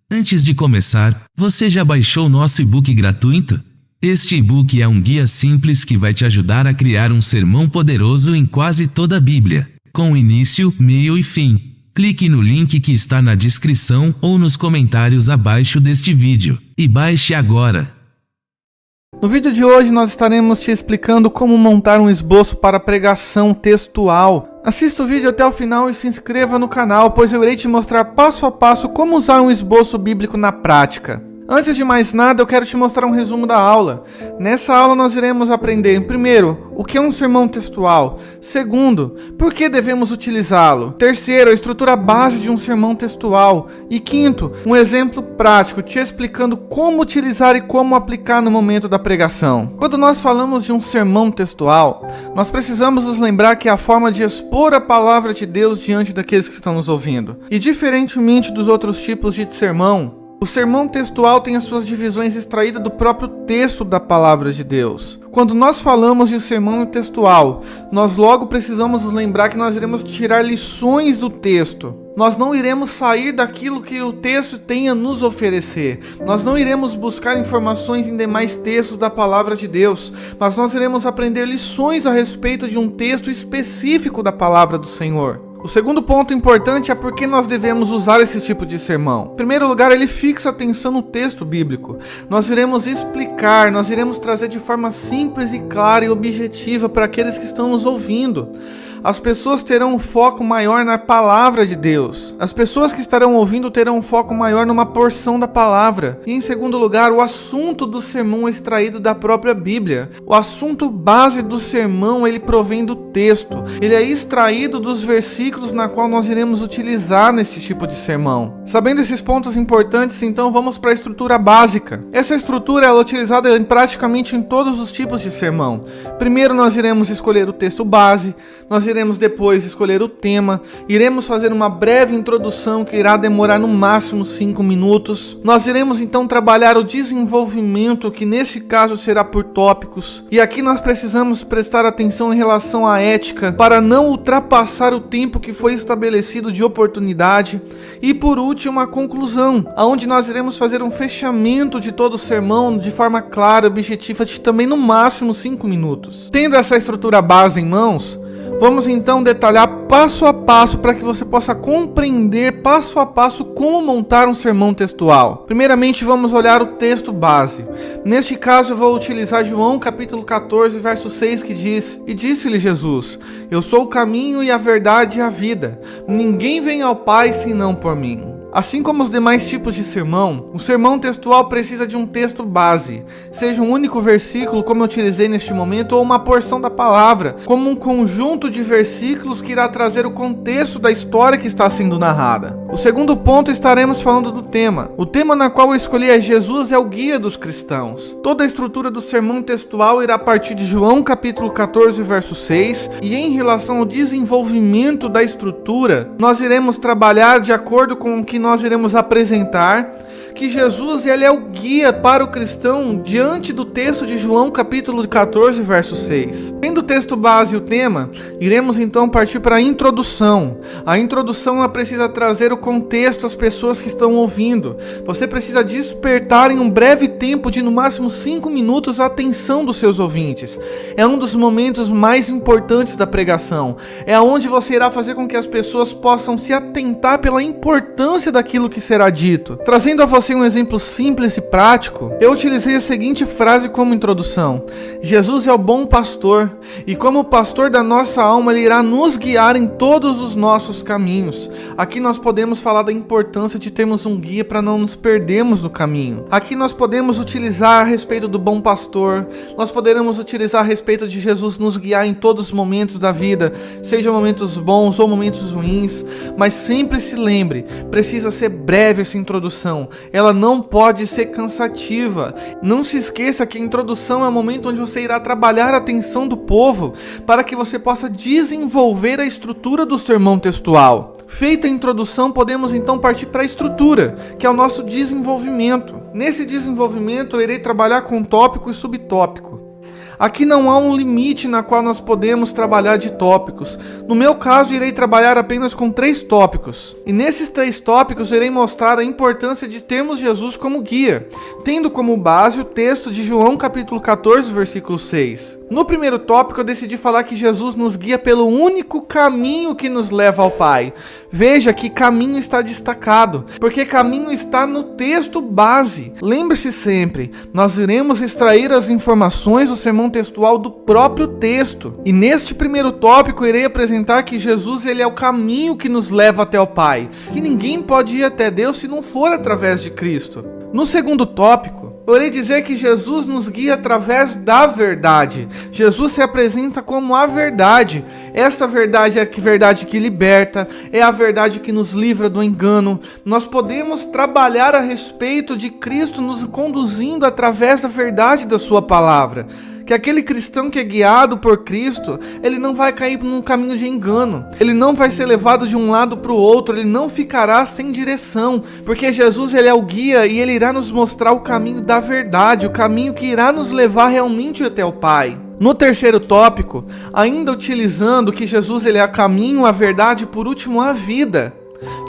Antes de começar, você já baixou nosso e-book gratuito? Este e-book é um guia simples que vai te ajudar a criar um sermão poderoso em quase toda a Bíblia, com início, meio e fim. Clique no link que está na descrição ou nos comentários abaixo deste vídeo, e baixe agora. No vídeo de hoje nós estaremos te explicando como montar um esboço para pregação textual. Assista o vídeo até o final e se inscreva no canal, pois eu irei te mostrar passo a passo como usar um esboço bíblico na prática. Antes de mais nada, eu quero te mostrar um resumo da aula. Nessa aula nós iremos aprender, primeiro, o que é um sermão textual. Segundo, por que devemos utilizá-lo. Terceiro, a estrutura base de um sermão textual. E quinto, um exemplo prático, te explicando como utilizar e como aplicar no momento da pregação. Quando nós falamos de um sermão textual, nós precisamos nos lembrar que é a forma de expor a palavra de Deus diante daqueles que estão nos ouvindo. E diferentemente dos outros tipos de sermão, o sermão textual tem as suas divisões extraídas do próprio texto da palavra de Deus. Quando nós falamos de sermão textual, nós logo precisamos nos lembrar que nós iremos tirar lições do texto. Nós não iremos sair daquilo que o texto tem a nos oferecer. Nós não iremos buscar informações em demais textos da palavra de Deus, mas nós iremos aprender lições a respeito de um texto específico da palavra do Senhor. O segundo ponto importante é por que nós devemos usar esse tipo de sermão. Em primeiro lugar, ele fixa a atenção no texto bíblico. Nós iremos explicar, nós iremos trazer de forma simples e clara e objetiva para aqueles que estão nos ouvindo. As pessoas terão um foco maior na palavra de Deus. As pessoas que estarão ouvindo terão um foco maior numa porção da palavra. E em segundo lugar, o assunto do sermão é extraído da própria Bíblia. O assunto base do sermão, ele provém do texto. Ele é extraído dos versículos na qual nós iremos utilizar nesse tipo de sermão. Sabendo esses pontos importantes, então vamos para a estrutura básica. Essa estrutura ela é utilizada praticamente em todos os tipos de sermão. Primeiro nós iremos escolher o texto base, nós iremos depois escolher o tema, iremos fazer uma breve introdução que irá demorar no máximo 5 minutos. Nós iremos então trabalhar o desenvolvimento, que neste caso será por tópicos. E aqui nós precisamos prestar atenção em relação à ética, para não ultrapassar o tempo que foi estabelecido de oportunidade. E por último, a conclusão, onde nós iremos fazer um fechamento de todo o sermão de forma clara e objetiva, de também no máximo 5 minutos. Tendo essa estrutura base em mãos, vamos então detalhar passo a passo para que você possa compreender passo a passo como montar um sermão textual. Primeiramente vamos olhar o texto base. Neste caso eu vou utilizar João capítulo 14, verso 6, que diz: E disse-lhe Jesus, eu sou o caminho e a verdade e a vida. Ninguém vem ao Pai senão por mim. Assim como os demais tipos de sermão, o sermão textual precisa de um texto base, seja um único versículo, como eu utilizei neste momento, ou uma porção da palavra, como um conjunto de versículos que irá trazer o contexto da história que está sendo narrada. O segundo ponto, estaremos falando do tema. O tema na qual eu escolhi é Jesus é o guia dos cristãos. Toda a estrutura do sermão textual irá partir de João capítulo 14, verso 6, e em relação ao desenvolvimento da estrutura, nós iremos trabalhar de acordo com o que nós iremos apresentar, que Jesus ele é o guia para o cristão diante do texto de João capítulo 14, verso 6. Tendo o texto base e o tema, iremos então partir para a introdução. A introdução ela precisa trazer o contexto às pessoas que estão ouvindo. Você precisa despertar em um breve tempo de no máximo 5 minutos a atenção dos seus ouvintes. É um dos momentos mais importantes da pregação. É onde você irá fazer com que as pessoas possam se atentar pela importância daquilo que será dito. Trazendo a você um exemplo simples e prático, eu utilizei a seguinte frase como introdução: Jesus é o bom pastor, e como pastor da nossa alma, ele irá nos guiar em todos os nossos caminhos. Aqui nós podemos falar da importância de termos um guia para não nos perdermos no caminho. Aqui nós podemos utilizar a respeito do bom pastor, nós poderemos utilizar a respeito de Jesus nos guiar em todos os momentos da vida, sejam momentos bons ou momentos ruins, mas sempre se lembre, precisa ser breve essa introdução. Ela não pode ser cansativa. Não se esqueça que a introdução é o momento onde você irá trabalhar a atenção do povo para que você possa desenvolver a estrutura do sermão textual. Feita a introdução, podemos então partir para a estrutura, que é o nosso desenvolvimento. Nesse desenvolvimento, eu irei trabalhar com tópico e subtópico. Aqui não há um limite na qual nós podemos trabalhar de tópicos. No meu caso, irei trabalhar apenas com 3 tópicos. E nesses 3 tópicos, irei mostrar a importância de termos Jesus como guia, tendo como base o texto de João capítulo 14, versículo 6. No primeiro tópico, eu decidi falar que Jesus nos guia pelo único caminho que nos leva ao Pai. Veja que caminho está destacado, porque caminho está no texto base. Lembre-se sempre, nós iremos extrair as informações do sermão textual do próprio texto. E neste primeiro tópico, irei apresentar que Jesus ele é o caminho que nos leva até o Pai, que ninguém pode ir até Deus se não for através de Cristo. No segundo tópico, eu irei dizer que Jesus nos guia através da verdade. Jesus se apresenta como a verdade. Esta verdade é a verdade que liberta, é a verdade que nos livra do engano. Nós podemos trabalhar a respeito de Cristo nos conduzindo através da verdade da sua palavra. Que aquele cristão que é guiado por Cristo, ele não vai cair num caminho de engano, ele não vai ser levado de um lado para o outro, ele não ficará sem direção, porque Jesus ele é o guia e ele irá nos mostrar o caminho da verdade, o caminho que irá nos levar realmente até o Pai. No terceiro tópico, ainda utilizando que Jesus ele é o caminho, a verdade e por último a vida.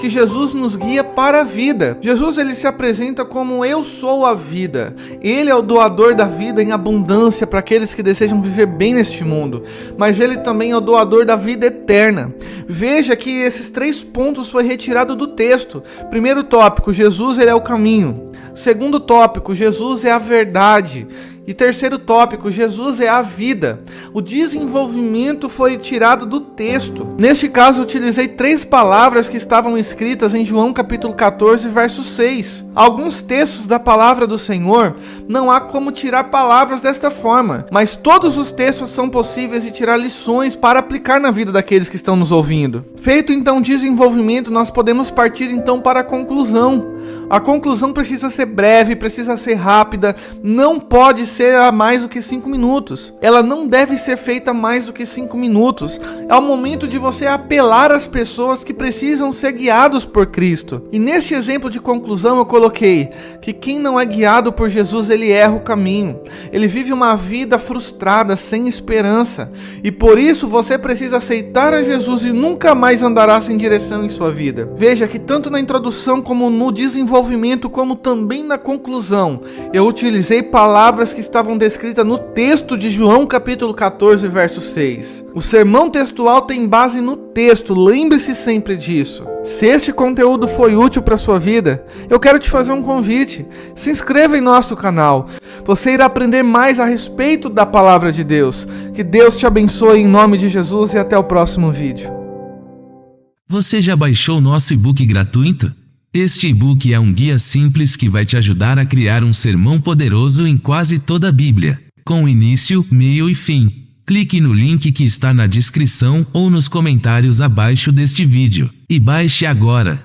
Que Jesus nos guia para a vida. Jesus ele se apresenta como eu sou a vida. Ele é o doador da vida em abundância para aqueles que desejam viver bem neste mundo. Mas ele também é o doador da vida eterna. Veja que esses 3 pontos foi retirado do texto. Primeiro tópico, Jesus ele é o caminho. Segundo tópico, Jesus é a verdade. E terceiro tópico, Jesus é a vida. O desenvolvimento foi tirado do texto. Neste caso, eu utilizei 3 palavras que estavam escritas em João capítulo 14, verso 6. Alguns textos da palavra do Senhor, não há como tirar palavras desta forma, mas todos os textos são possíveis de tirar lições para aplicar na vida daqueles que estão nos ouvindo. Feito então o desenvolvimento, nós podemos partir então para a conclusão. A conclusão precisa ser breve, precisa ser rápida, não pode ser a mais do que 5 minutos. Ela não deve ser feita mais do que 5 minutos. É o momento de você apelar às pessoas que precisam ser guiados por Cristo. E neste exemplo de conclusão eu coloquei que quem não é guiado por Jesus, ele erra o caminho. Ele vive uma vida frustrada, sem esperança. E por isso você precisa aceitar a Jesus e nunca mais andará sem direção em sua vida. Veja que tanto na introdução como no desenvolvimento, como também na conclusão, eu utilizei palavras que estavam descritas no texto de João capítulo 14, verso 6. O sermão textual tem base no texto, lembre-se sempre disso. Se este conteúdo foi útil para sua vida, eu quero te fazer um convite. Se inscreva em nosso canal. Você irá aprender mais a respeito da palavra de Deus. Que Deus te abençoe em nome de Jesus e até o próximo vídeo. Você já baixou nosso e-book gratuito? Este e-book é um guia simples que vai te ajudar a criar um sermão poderoso em quase toda a Bíblia, com início, meio e fim. Clique no link que está na descrição ou nos comentários abaixo deste vídeo, e baixe agora.